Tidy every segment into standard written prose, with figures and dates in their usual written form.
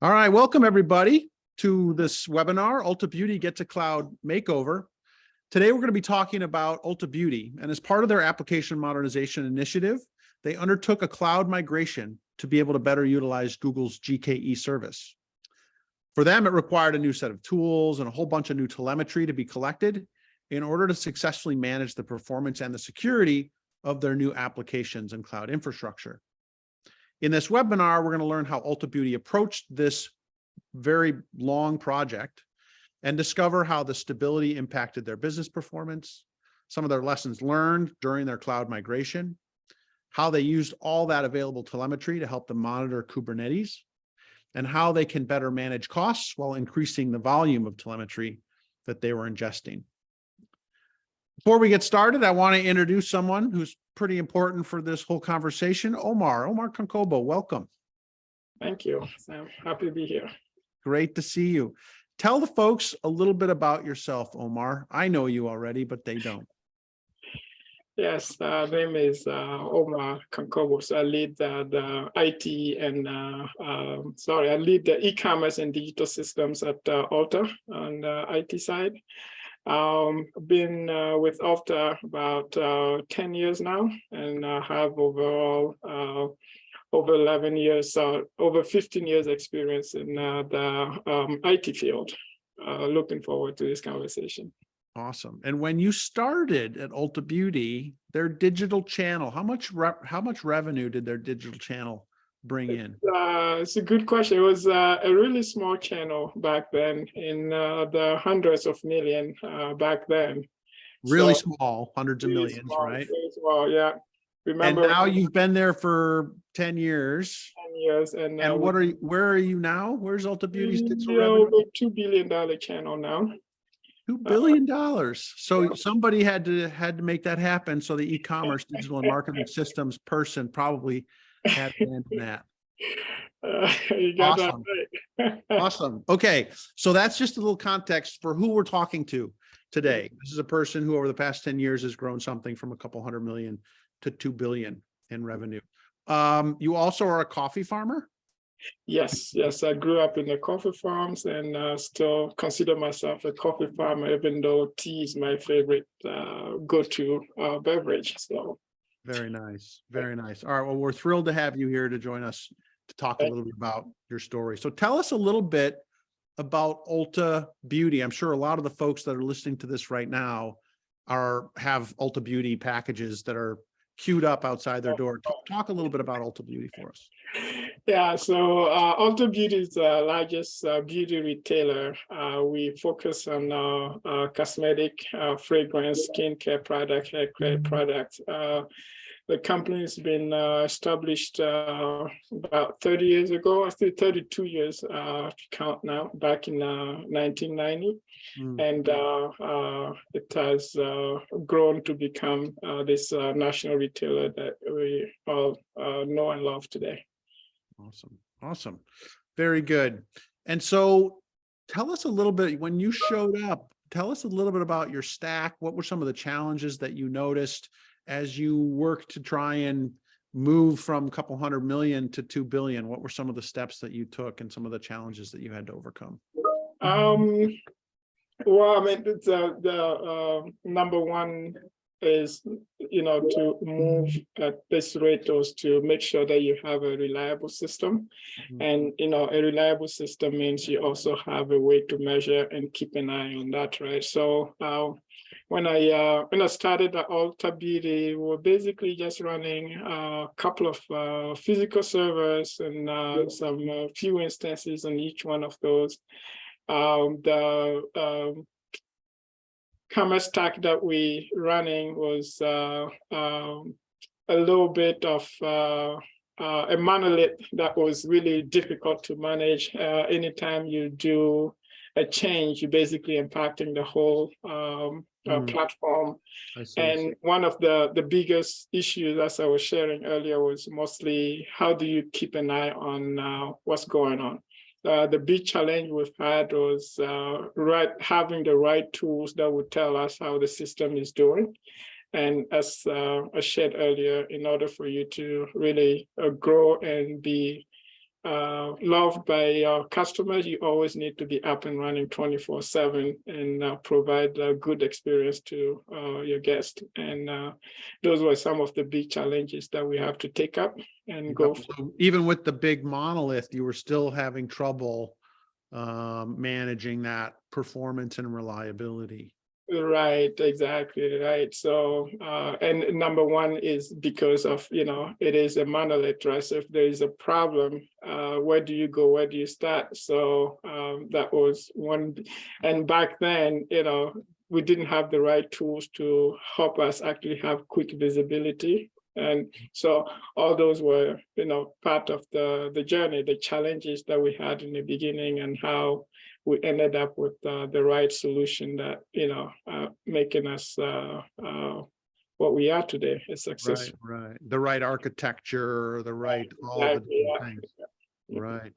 All right, welcome everybody to this webinar, Ulta Beauty Get to Cloud Makeover. Today we're going to be talking about Ulta Beauty, and as part of their application modernization initiative, they undertook a cloud migration to be able to better utilize Google's GKE service. For them, it required a new set of tools and a whole bunch of new telemetry to be collected in order to successfully manage the performance and the security of their new applications and cloud infrastructure. In this webinar, we're going to learn how Ulta Beauty approached this very long project and discover how the stability impacted their business performance, some of their lessons learned during their cloud migration, how they used all that available telemetry to help them monitor Kubernetes, and how they can better manage costs while increasing the volume of telemetry that they were ingesting. Before we get started, I want to introduce someone who's pretty important for this whole conversation. Omar Kankobo, welcome. Thank you, Sam. Happy to be here. Great to see you. Tell the folks a little bit about yourself, Omar. I know you already, but they don't. Yes, name is Omar Kankobo. So I lead the IT and I lead the e-commerce and digital systems at Ulta on the IT side. I've been with Ulta about 10 years now, and I have overall over 11 years, over 15 years experience in the IT field. Looking forward to this conversation. Awesome. And when you started at Ulta Beauty, their digital channel, how much revenue did their digital channel bring in? It's a good question. It was a really small channel back then, in the hundreds of million back then. Really So, small, hundreds of millions, small, right? Really small, yeah. Remember, and now you've been there for 10 years. 10 years, and where are you now? Where's Ulta Beauty's digital revenue? Over $2 billion channel now. $2 billion. So yeah. Somebody had to make that happen. So the e-commerce digital and marketing systems person probably had a hand in that. You got awesome. That right. Awesome. Okay. So that's just a little context for who we're talking to today. This is a person who over the past 10 years has grown something from a couple $100 million to $2 billion in revenue. You also are a coffee farmer? Yes. I grew up in the coffee farms and still consider myself a coffee farmer, even though tea is my favorite go-to beverage. So very nice. Very nice. All right. Well, we're thrilled to have you here to join us to talk a little bit about your story. So tell us a little bit about Ulta Beauty. I'm sure a lot of the folks that are listening to this right now have Ulta Beauty packages that are queued up outside their door. Talk a little bit about Ulta Beauty for us. Yeah, so Ulta Beauty is the largest beauty retailer. We focus on cosmetic, fragrance, skincare product, hair care products. The company has been established about 30 years ago, actually 32 years to count now, back in 1990. And it has grown to become this national retailer that we all know and love today. Awesome. Very good. And so tell us a little bit, when you showed up, tell us a little bit about your stack. What were some of the challenges that you noticed as you worked to try and move from a couple $100 million to $2 billion? What were some of the steps that you took and some of the challenges that you had to overcome? Well, I mean, the number one is, to move at this rate is to make sure that you have a reliable system. And, a reliable system means you also have a way to measure and keep an eye on that, right? So when I started at Ulta Beauty, we were basically just running a couple of physical servers and some few instances on each one of those. The commerce stack that we running was a little bit of a monolith that was really difficult to manage. Anytime you do a change, you're basically impacting the whole platform. And one of the biggest issues, as I was sharing earlier, was mostly how do you keep an eye on what's going on. The big challenge we've had was having the right tools that would tell us how the system is doing. And as I shared earlier, in order for you to really grow and be loved by your customers, you always need to be up and running 24/7 and provide a good experience to your guests. And those were some of the big challenges that we have to take up and go for. So even with the big monolith, you were still having trouble managing that performance and reliability. Right, exactly, right. So, and number one is because of, it is a monolith, right? So if there is a problem, where do you go? Where do you start? So that was one. And back then, we didn't have the right tools to help us actually have quick visibility. And so all those were, part of the journey, the challenges that we had in the beginning and how we ended up with the right solution that, making us what we are today, a success. Right. The right architecture, the right, all the Exactly, different things. Right.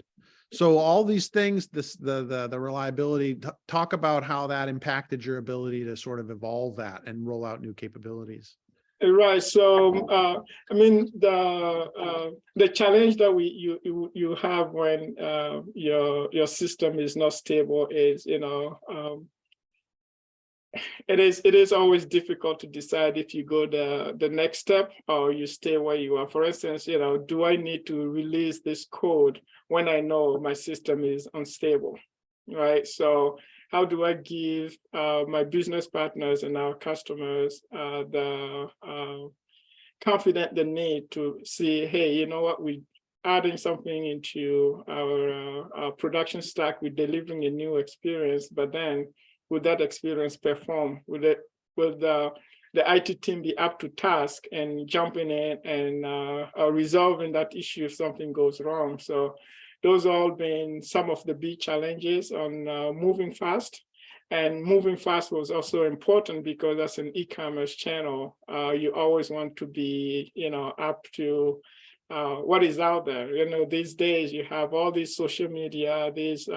So all these things, the reliability, talk about how that impacted your ability to sort of evolve that and roll out new capabilities. Right. So, I mean, the challenge that you have when your system is not stable is, it is always difficult to decide if you go the next step or you stay where you are. For instance, do I need to release this code when I know my system is unstable, right? So how do I give my business partners and our customers the confidence they need to see, hey, you know what, we're adding something into our production stack, we're delivering a new experience, but then will that experience perform? Will the IT team be up to task and jumping in and resolving that issue if something goes wrong? So those all been some of the big challenges on moving fast. And moving fast was also important because as an e-commerce channel, you always want to be, up to what is out there. These days you have all these social media, these,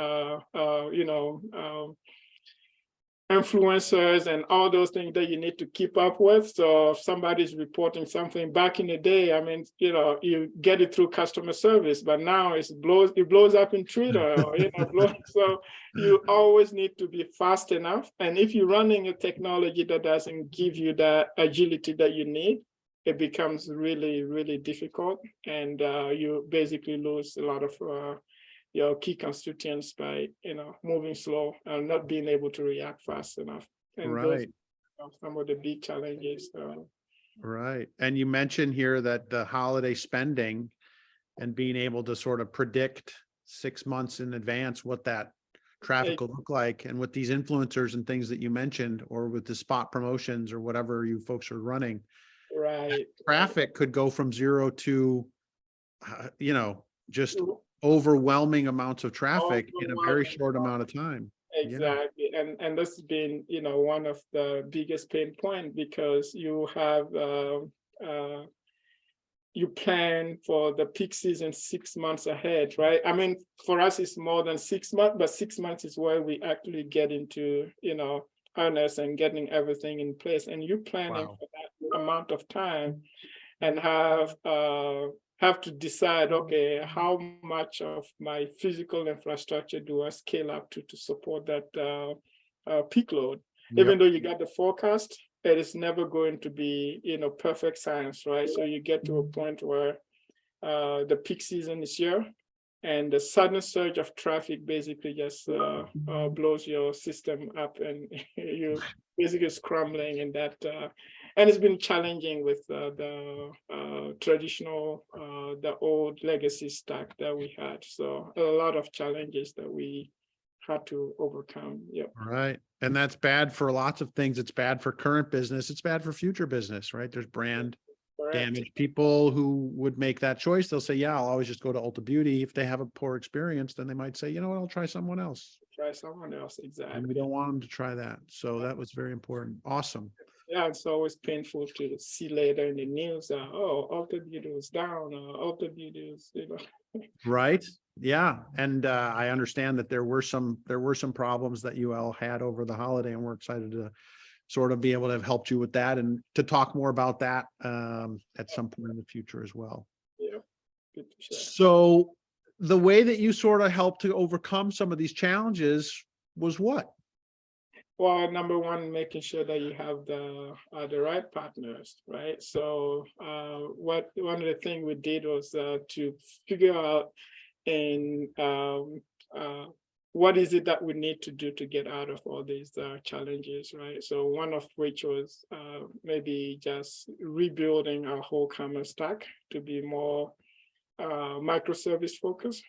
influencers and all those things that you need to keep up with. So if somebody's reporting something back in the day, I mean, you get it through customer service, but now it blows up in Twitter, or, so you always need to be fast enough. And if you're running a technology that doesn't give you that agility that you need, it becomes really, really difficult. And you basically lose a lot of your key constituents by moving slow and not being able to react fast enough. And those are some of the big challenges. Right. And you mentioned here that the holiday spending and being able to sort of predict 6 months in advance what that traffic will look like, and with these influencers and things that you mentioned, or with the spot promotions or whatever you folks are running, right? Traffic could go from 0 to just overwhelming amounts of traffic in a very short amount of time. Exactly. And that's been, one of the biggest pain point, because you have you plan for the peak season 6 months ahead, right? I mean, for us, it's more than 6 months, but 6 months is where we actually get into, earnest and getting everything in place. And you planning for that amount of time and have to decide, okay, how much of my physical infrastructure do I scale up to support that peak load? Even though you got the forecast, it is never going to be, perfect science, right? So you get to a point where the peak season is here, and the sudden surge of traffic basically just blows your system up, and you basically scrambling in that. And it's been challenging with the traditional, the old legacy stack that we had. So a lot of challenges that we had to overcome. Yeah. Right. And that's bad for lots of things. It's bad for current business. It's bad for future business, right? There's brand damage. People who would make that choice, they'll say, yeah, I'll always just go to Ulta Beauty. If they have a poor experience, then they might say, you know what, I'll try someone else. Exactly. And we don't want them to try that. So that was very important. Awesome. Yeah, it's always painful to see later in the news, oh, Ulta Beauty was down, Ulta Beauty was, Right. Yeah. And I understand that there were some problems that you all had over the holiday, and we're excited to sort of be able to have helped you with that and to talk more about that at some point in the future as well. Yeah. Good to share. So the way that you sort of helped to overcome some of these challenges was what? Well, number one, making sure that you have the right partners, right? So what one of the things we did was to figure out and what is it that we need to do to get out of all these challenges, right? So one of which was maybe just rebuilding our whole commerce stack to be more microservice focused.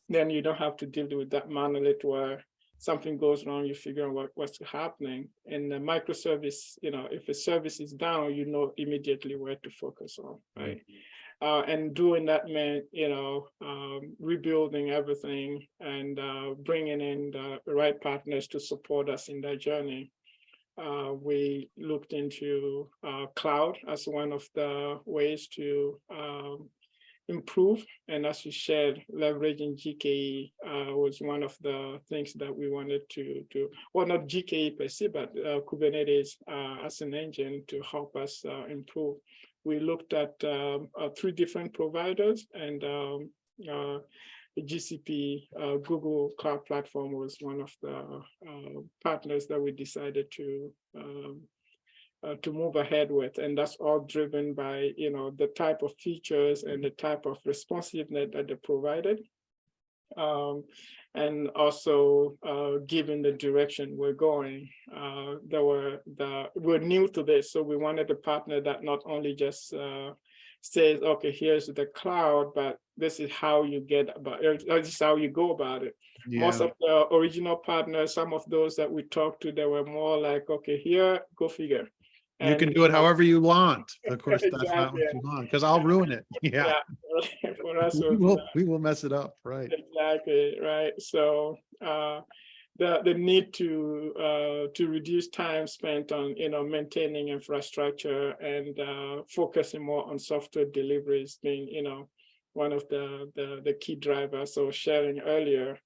Then you don't have to deal with that monolith where something goes wrong, you figure out what's happening. And the microservice, if a service is down, you know immediately where to focus on, right? And doing that meant, rebuilding everything and bringing in the right partners to support us in that journey. We looked into cloud as one of the ways to improve. And as you shared, leveraging GKE was one of the things that we wanted to do. Well, not GKE per se, but Kubernetes as an engine to help us improve. We looked at 3 different providers, and the GCP Google Cloud Platform was one of the partners that we decided to move ahead with. And that's all driven by the type of features and the type of responsiveness that they provided. And also given the direction we're going, we're new to this, so we wanted a partner that not only just says, okay, here's the cloud, but this is how you this is how you go about it. Yeah. Most of the original partners, some of those that we talked to, they were more like, okay, here, go figure. You can do it however you want. Of course, exactly. That's not what you want, because I'll ruin it. Yeah. For us, we will mess it up, right? Exactly, right. So the need to reduce time spent on maintaining infrastructure and focusing more on software deliveries being one of the key drivers. So sharing earlier,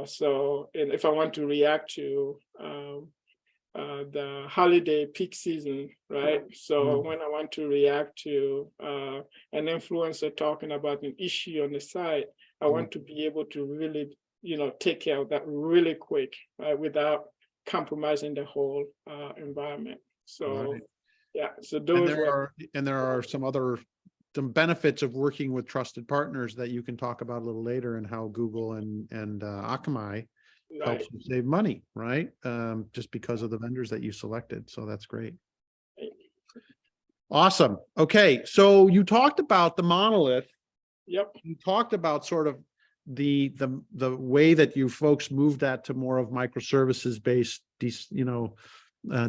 so if I want to react to the holiday peak season, right? So when I want to react to an influencer talking about an issue on the site, I want to be able to really, take care of that really quick, without compromising the whole environment. So, yeah. So those there are some benefits of working with trusted partners that you can talk about a little later, and how Google and Akamai helps you save money, right? Just because of the vendors that you selected. So that's great. Awesome. Okay. So you talked about the monolith. Yep. You talked about sort of the way that you folks moved that to more of microservices based,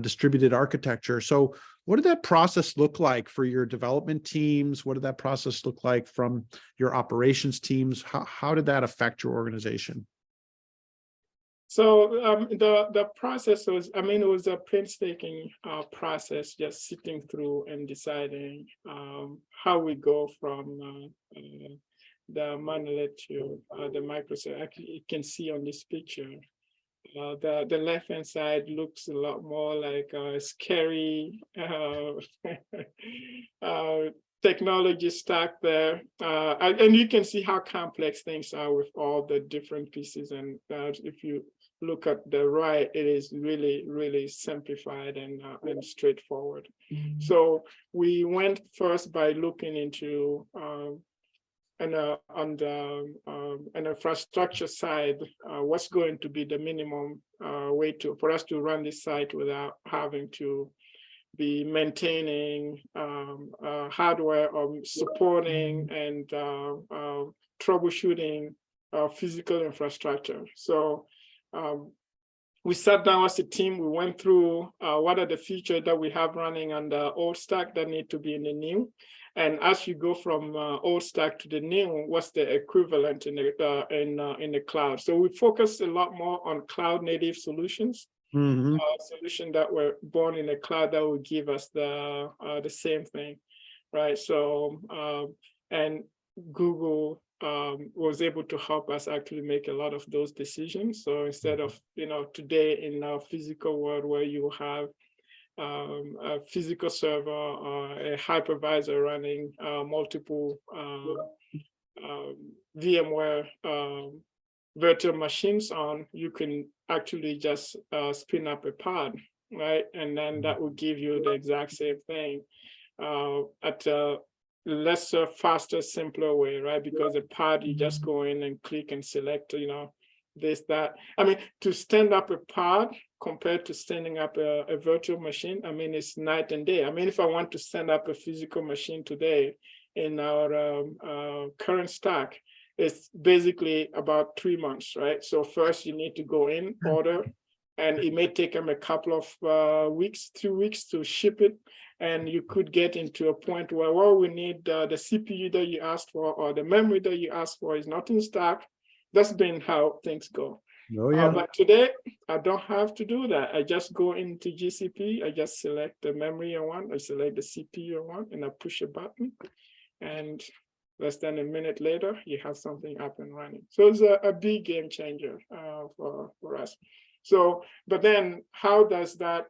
distributed architecture. So what did that process look like for your development teams? What did that process look like from your operations teams? How did that affect your organization? So the process was, it was a painstaking process, just sitting through and deciding how we go from the monolith to the microservice. Actually, you can see on this picture, the left-hand side looks a lot more like a scary technology stack there. And you can see how complex things are with all the different pieces. And if you look at the right, it is really, really simplified and straightforward. So we went first by looking into on the infrastructure side, what's going to be the minimum way for us to run this site without having to be maintaining hardware or supporting and troubleshooting physical infrastructure. So we sat down as a team, we went through what are the features that we have running on the old stack that need to be in the new. And as you go from old stack to the new, what's the equivalent in the cloud? So we focus a lot more on cloud native solutions. Solution that were born in the cloud that will give us the same thing, right? So and Google was able to help us actually make a lot of those decisions. So instead of today in our physical world where you have a physical server or a hypervisor running multiple VMware virtual machines on, you can actually just spin up a pod, right? And then that will give you the exact same thing at a lesser, faster, simpler way, right? Because a pod, you just go in and click and select, this, that. I mean, to stand up a pod compared to standing up a virtual machine, I mean, it's night and day. I mean, if I want to stand up a physical machine today in our current stack, it's basically about 3 months, right? So first you need to go in, order, and it may take them a couple of weeks, 2 weeks to ship it. And you could get into a point where, well, we need the CPU that you asked for or the memory that you asked for is not in stock. That's been how things go. Oh, yeah. But today, I don't have to do that. I just go into GCP, I just select the memory I want, I select the CPU I want, and I push a button. And less than a minute later, you have something up and running. So it's a big game changer for us. So, but then how does that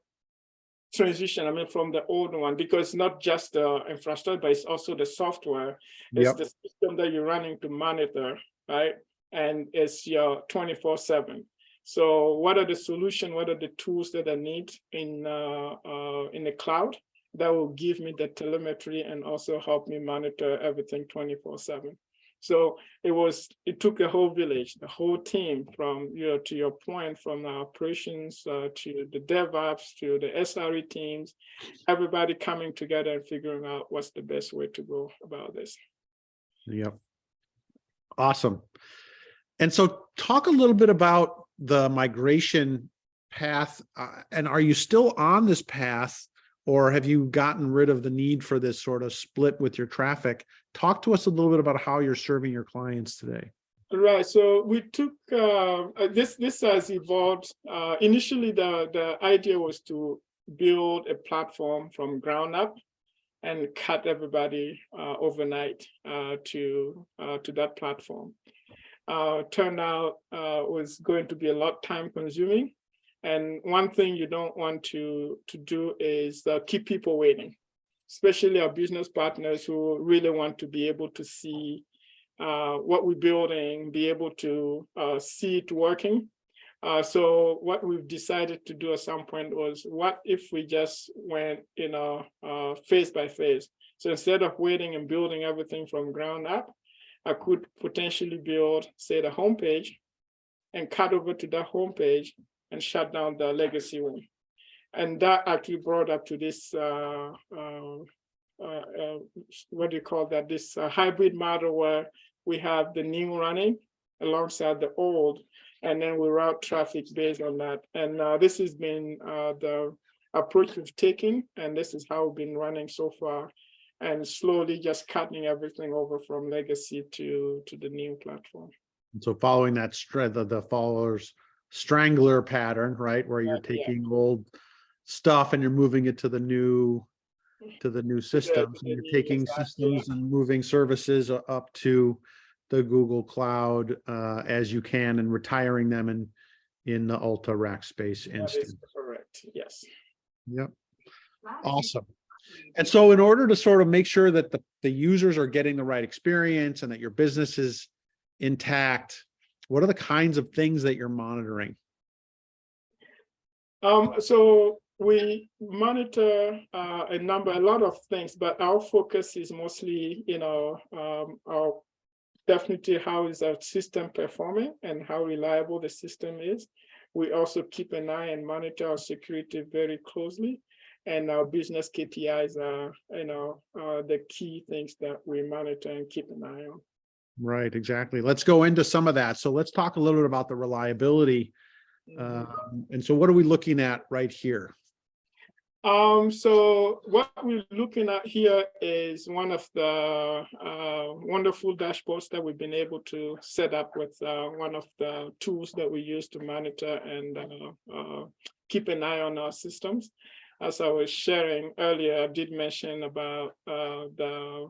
transition, I mean, from the old one, because it's not just the infrastructure, but it's also the software. It's the system that you're running to monitor, right? And it's your 24/7. So what are the solutions? What are the tools that I need in the cloud that will give me the telemetry and also help me monitor everything 24/7? So it took a whole village, the whole team, from, to your point, from the operations to the DevOps to the SRE teams, everybody coming together and figuring out what's the best way to go about this. Yep. Awesome. And so talk a little bit about the migration path, and are you still on this path, or have you gotten rid of the need for this sort of split with your traffic? Talk to us a little bit about how you're serving your clients today. Right. So we took this has evolved. Initially, the idea was to build a platform from ground up and cut everybody overnight to that platform. Turned out was going to be a lot time consuming. And one thing you don't want to do is keep people waiting, especially our business partners who really want to be able to see what we're building, be able to see it working. So what we've decided to do at some point was, what if we just went, phase by phase? So instead of waiting and building everything from ground up, I could potentially build, say, the homepage and cut over to that homepage and shut down the legacy one. And that actually brought up to this, what do you call that? This hybrid model where we have the new running alongside the old, and then we route traffic based on that. And this has been the approach we've taken, and this is how we've been running so far, and slowly just cutting everything over from legacy to the new platform. So following that the followers strangler pattern, right, where you're taking old stuff and you're moving it to the new systems, and you're taking systems and moving services up to the Google Cloud as you can, and retiring them in the Ulta Rackspace instance. That is correct. Yes. Yep. Awesome. And so in order to sort of make sure that the users are getting the right experience and that your business is intact, what are the kinds of things that you're monitoring? So we monitor a lot of things, but our focus is mostly, our definitely how is our system performing and how reliable the system is. We also keep an eye and monitor our security very closely, and our business KPIs are, the key things that we monitor and keep an eye on. Right, exactly. Let's go into some of that. So let's talk a little bit about the reliability. And so what are we looking at right here? So what we're looking at here is one of the wonderful dashboards that we've been able to set up with one of the tools that we use to monitor and keep an eye on our systems. As I was sharing earlier, I did mention about the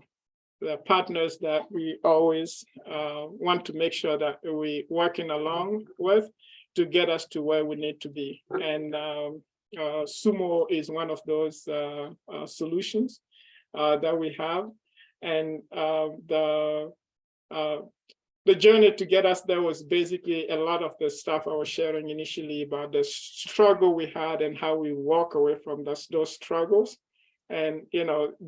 partners that we always want to make sure that we're working along with to get us to where we need to be. And Sumo is one of those solutions that we have. And the the journey to get us there was basically a lot of the stuff I was sharing initially about the struggle we had and how we walk away from those struggles. And,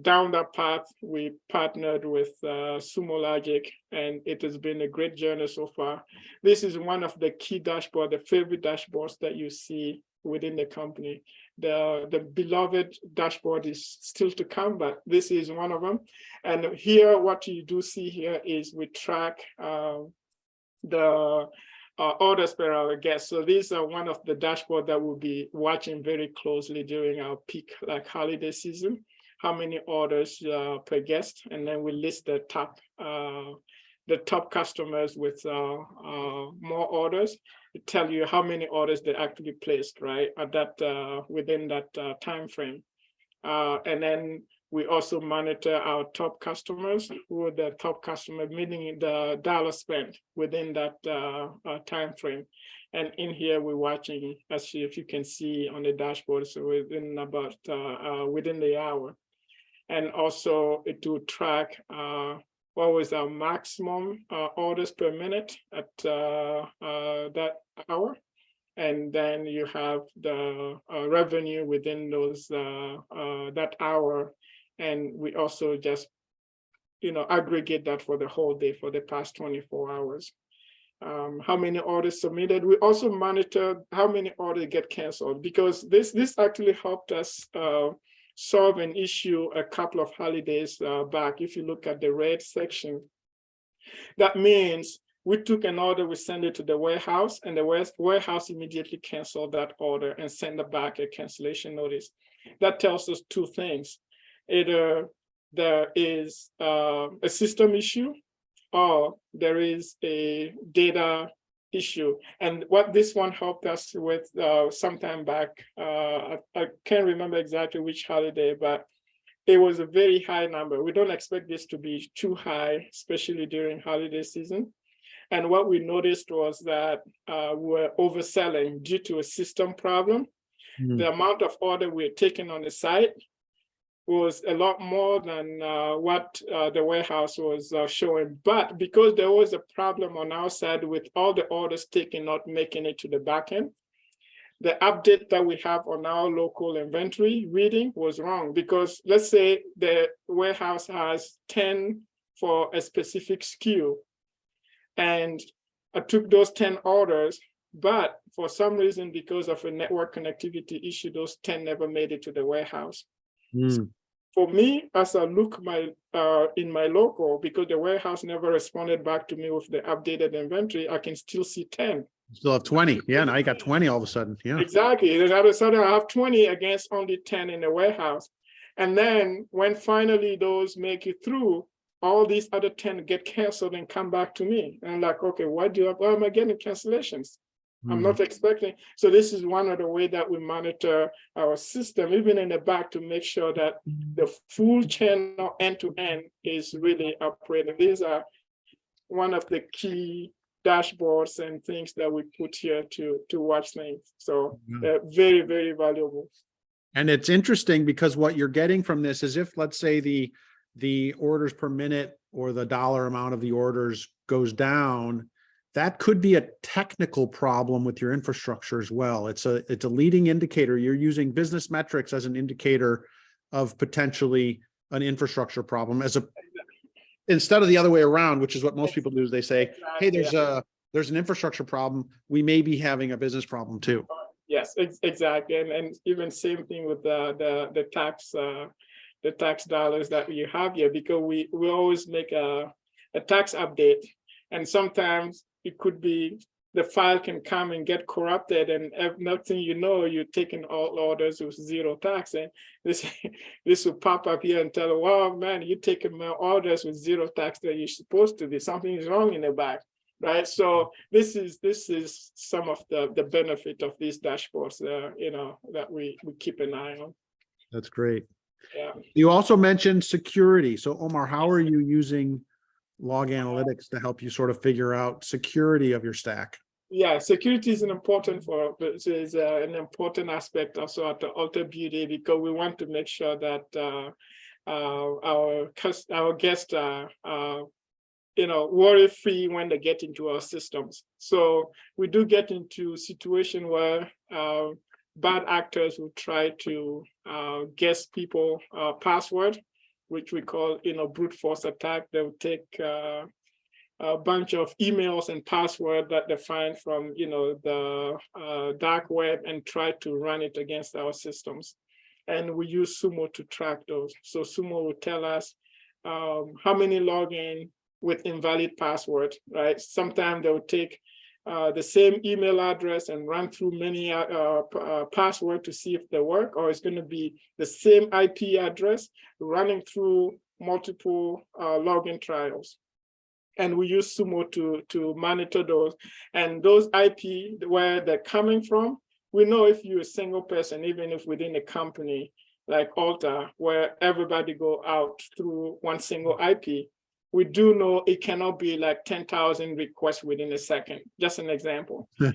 down that path, we partnered with Sumo Logic, and it has been a great journey so far. This is one of the key dashboards, the favorite dashboards that you see within the company. The beloved dashboard is still to come, but this is one of them. And here, what you do see here is we track the orders per our guests. So these are one of the dashboards that we'll be watching very closely during our peak, like holiday season. How many orders per guest, and then we list the top customers with more orders. It tell you how many orders they actually placed, right, at that within that time frame. And then we also monitor our top customers, who are the top customer, meaning the dollar spent within that time frame. And in here, we're watching, if you can see on the dashboard, so within about within the hour. And also to track what was our maximum orders per minute at that hour. And then you have the revenue within those that hour. And we also just, aggregate that for the whole day for the past 24 hours. How many orders submitted? We also monitor how many orders get canceled, because this actually helped us solve an issue a couple of holidays back. If you look at the red section, that means we took an order, we sent it to the warehouse, and the warehouse immediately canceled that order and sent back a cancellation notice. That tells us two things. Either there is a system issue, or there is a data issue. And what this one helped us with sometime back, I can't remember exactly which holiday, but it was a very high number. We don't expect this to be too high, especially during holiday season. And what we noticed was that we were overselling due to a system problem. The amount of order we had taken on the site was a lot more than what the warehouse was showing. But because there was a problem on our side with all the orders taken not making it to the back end, the update that we have on our local inventory reading was wrong. Because let's say the warehouse has 10 for a specific SKU, and I took those 10 orders, but for some reason, because of a network connectivity issue, those 10 never made it to the warehouse. So for me, as I look in my local, because the warehouse never responded back to me with the updated inventory, I can still see 10. Still have 20. Yeah, now you got 20 all of a sudden. Yeah, exactly. Then all of a sudden, I have 20 against only 10 in the warehouse. And then when finally those make it through, all these other 10 get canceled and come back to me. And I'm like, okay, why am I getting cancellations? I'm not expecting. So this is one of the ways that we monitor our system, even in the back, to make sure that the full channel end to end is really operating. These are one of the key dashboards and things that we put here to watch things. So they're very, very valuable. And it's interesting because what you're getting from this is, if, let's say, the orders per minute or the dollar amount of the orders goes down, that could be a technical problem with your infrastructure as well. It's a leading indicator. You're using business metrics as an indicator of potentially an infrastructure problem, instead of the other way around, which is what most people do, is they say, hey, there's an infrastructure problem. We may be having a business problem too. Yes, exactly. And even same thing with the tax dollars that you have here, because we always make a tax update, and sometimes it could be the file can come and get corrupted, and nothing you're taking all orders with zero tax, and this will pop up here and tell, wow, man, you're taking my orders with zero tax that you're supposed to be. Something is wrong in the back, right? So this is some of the benefit of these dashboards, that we keep an eye on. That's great. Yeah. You also mentioned security. So Omar, how are you using log analytics to help you sort of figure out security of your stack? Yeah, security is an important aspect also at the Ulta Beauty, because we want to make sure that our guests are worry-free when they get into our systems. So we do get into situation where bad actors will try to guess people password, which we call brute force attack. They'll take a bunch of emails and password that they find from the dark web and try to run it against our systems. And we use Sumo to track those. So Sumo will tell us how many login with invalid password, right? Sometimes they'll take the same email address and run through many passwords to see if they work, or it's going to be the same IP address running through multiple login trials. And we use Sumo to monitor those. And those IP, where they're coming from, we know if you're a single person, even if within a company like Ulta, where everybody go out through one single IP, we do know it cannot be like 10,000 requests within a second. Just an example. Right?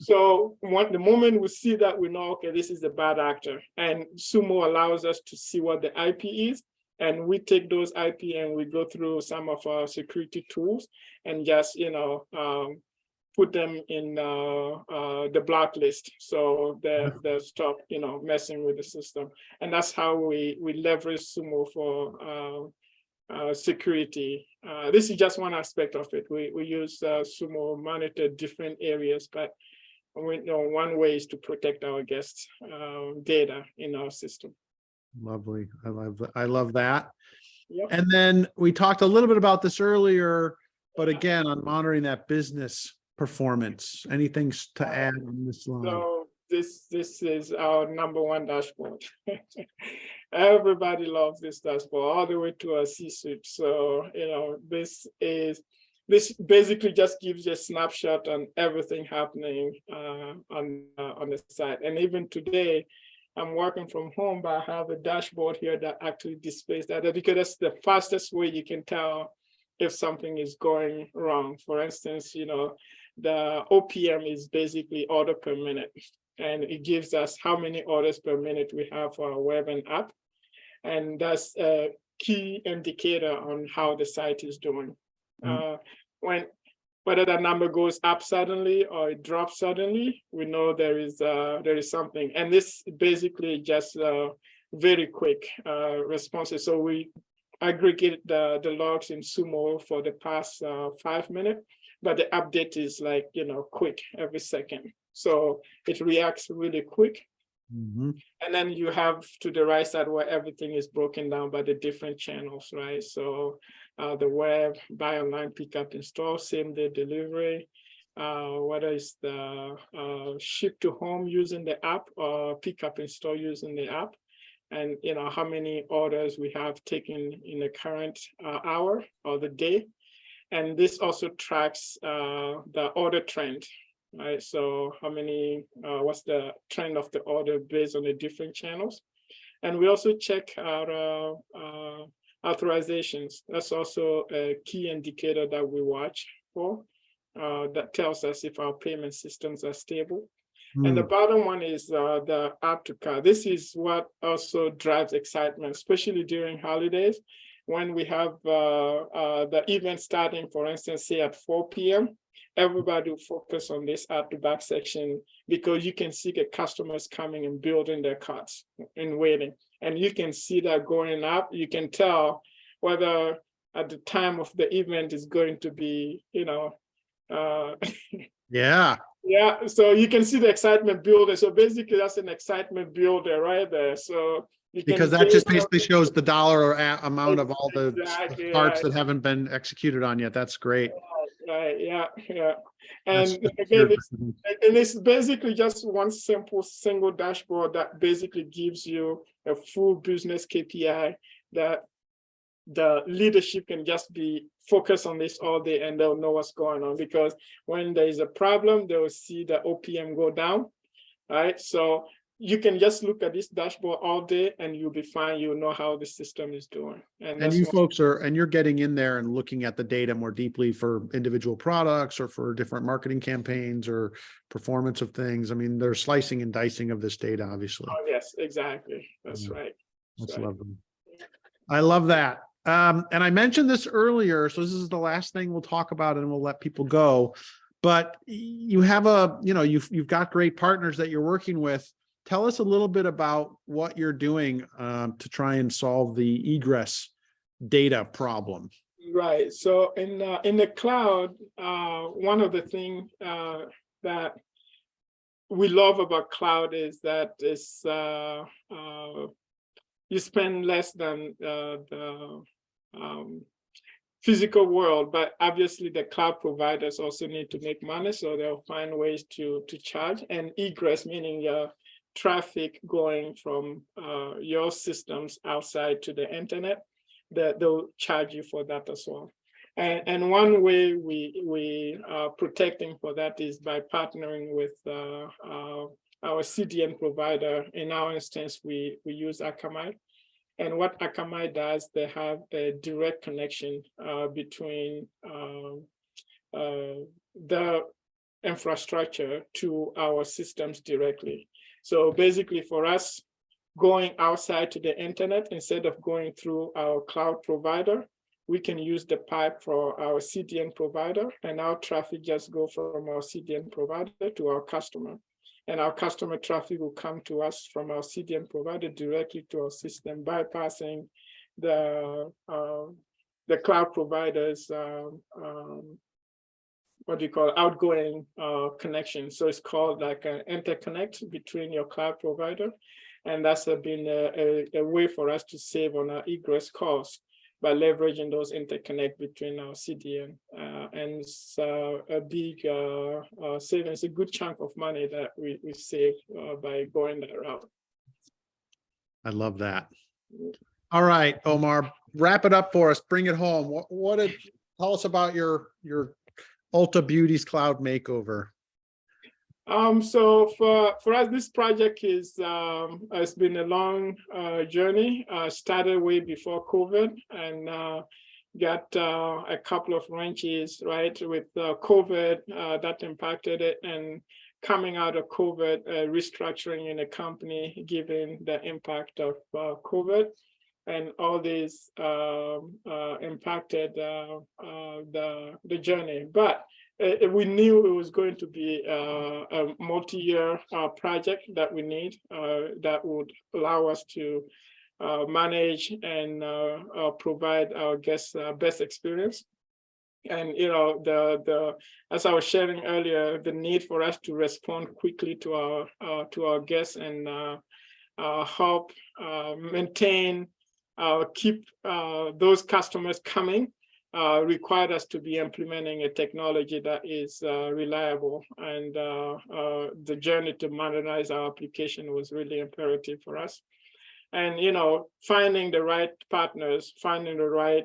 So the moment we see that, we know, okay, this is a bad actor. And Sumo allows us to see what the IP is. And we take those IP and we go through some of our security tools and just, put them in the blacklist. So they'll stop, messing with the system. And that's how we leverage Sumo for security. This is just one aspect of it. We use Sumo monitor different areas, but we know one way is to protect our guests' data in our system. Lovely. I love that. Yep. And then we talked a little bit about this earlier, but again, on monitoring that business performance. Anything to add on this line? So this is our #1 dashboard. Everybody loves this dashboard, all the way to our C-suite. So this basically just gives you a snapshot on everything happening on the site. And even today, I'm working from home, but I have a dashboard here that actually displays data, because that's the fastest way you can tell if something is going wrong. For instance, the OPM is basically order per minute, and it gives us how many orders per minute we have for our web and app. And that's a key indicator on how the site is doing. Whether that number goes up suddenly or it drops suddenly, we know there is something. And this basically just very quick responses. So we aggregate the logs in Sumo for the past 5 minutes, but the update is like quick every second. So it reacts really quick. Mm-hmm. And then you have to the right side where everything is broken down by the different channels, right? So the web, buy online, pick up, install, same day delivery, whether it's the ship to home using the app or pick up, install using the app, and how many orders we have taken in the current hour or the day. And this also tracks the order trend. Right, so how many, what's the trend of the order based on the different channels? And we also check our authorizations. That's also a key indicator that we watch for, that tells us if our payment systems are stable. And the bottom one is the add to cart. This is what also drives excitement, especially during holidays, when we have the event starting, for instance, say at 4 p.m. Everybody will focus on this add to back section, because you can see the customers coming and building their carts and waiting. And you can see that going up. You can tell whether at the time of the event is going to be, Yeah. Yeah, so you can see the excitement builder. So basically that's an excitement builder right there. So you can, because that just basically shows the dollar amount of all the exactly, parts that haven't been executed on yet. That's great. Right, yeah. And again, it's basically just one single dashboard that basically gives you a full business KPI that the leadership can just be focused on this all day, and they'll know what's going on, because when there is a problem, they will see the OPM go down, right? So you can just look at this dashboard all day and you'll be fine. You'll know how the system is doing. And you folks you're getting in there and looking at the data more deeply for individual products or for different marketing campaigns or performance of things. I mean, they're slicing and dicing of this data, obviously. Oh, yes, exactly. That's right. That's lovely. I love that. And I mentioned this earlier, so this is the last thing we'll talk about and we'll let people go. But you have you've got great partners that you're working with. Tell us a little bit about what you're doing to try and solve the egress data problem. Right. So in the cloud, one of the things that we love about cloud is that you spend less than the physical world, but obviously the cloud providers also need to make money, so they'll find ways to charge. And egress, meaning your traffic going from your systems outside to the internet, that they'll charge you for that as well. And one way we are protecting for that is by partnering with our CDN provider. In our instance, we use Akamai. And what Akamai does, they have a direct connection between the infrastructure to our systems directly. So basically for us, going outside to the internet, instead of going through our cloud provider, we can use the pipe for our CDN provider, and our traffic just go from our CDN provider to our customer. And our customer traffic will come to us from our CDN provider directly to our system, bypassing the cloud providers, what do you call it, outgoing connection. So it's called like an interconnect between your cloud provider. And that's been a way for us to save on our egress costs by leveraging those interconnect between our CDN. And it's a big savings, a good chunk of money that we save by going that route. I love that. All right, Omar, wrap it up for us. Bring it home. Tell us about your Ulta Beauty's Cloud Makeover. So for us, this project has been a long journey. Started way before COVID, and got a couple of wrenches, right, with COVID that impacted it, and coming out of COVID, restructuring in a company given the impact of COVID, and all these impacted the journey. But we knew it was going to be a multi-year project that we need that would allow us to manage and provide our guests best experience. And as I was sharing earlier, the need for us to respond quickly to our guests and help maintain, keep those customers coming. Required us to be implementing a technology that is reliable, and the journey to modernize our application was really imperative for us. And finding the right partners, finding the right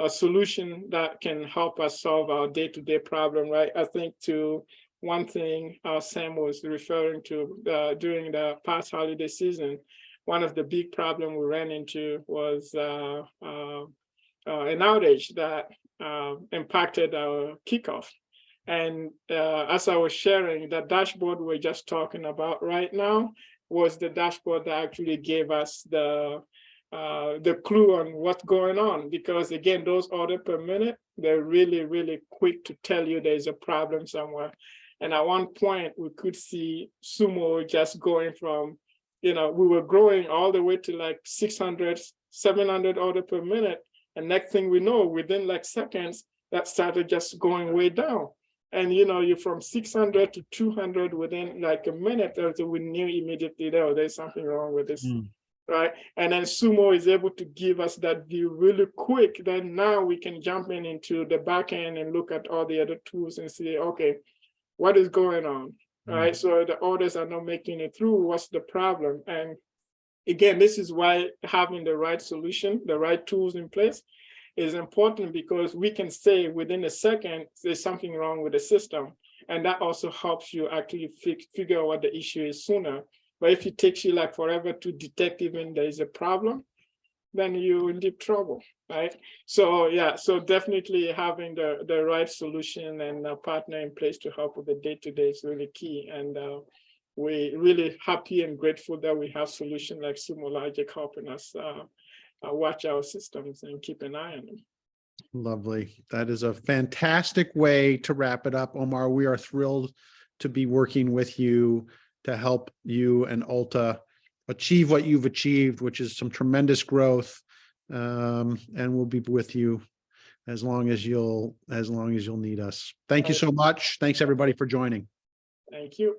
solution that can help us solve our day-to-day problem, right? I think to one thing Sam was referring to during the past holiday season, one of the big problems we ran into was an outage that impacted our kickoff. And as I was sharing, the dashboard we're just talking about right now was the dashboard that actually gave us the clue on what's going on. Because again, those orders per minute, they're really, really quick to tell you there's a problem somewhere. And at one point, we could see Sumo just going from, we were growing all the way to like 600, 700 orders per minute. And next thing we know, within like seconds, that started just going way down. And you're from 600 to 200 within like a minute, so we knew immediately there's something wrong with this, right? And then Sumo is able to give us that view really quick. Then now we can jump into the back end and look at all the other tools and see, okay, what is going on, right? So the orders are not making it through. What's the problem? And again, this is why having the right solution, the right tools in place is important, because we can say within a second, there's something wrong with the system. And that also helps you actually figure out what the issue is sooner. But if it takes you like forever to detect even there is a problem, then you're in deep trouble, right? So yeah, so definitely having the right solution and a partner in place to help with the day-to-day is really key. And we're really happy and grateful that we have solutions like Sumo Logic helping us watch our systems and keep an eye on them. Lovely. That is a fantastic way to wrap it up. Omar, we are thrilled to be working with you to help you and Ulta achieve what you've achieved, which is some tremendous growth. And we'll be with you as long as you'll need us. Thank you so much. Thanks everybody for joining. Thank you.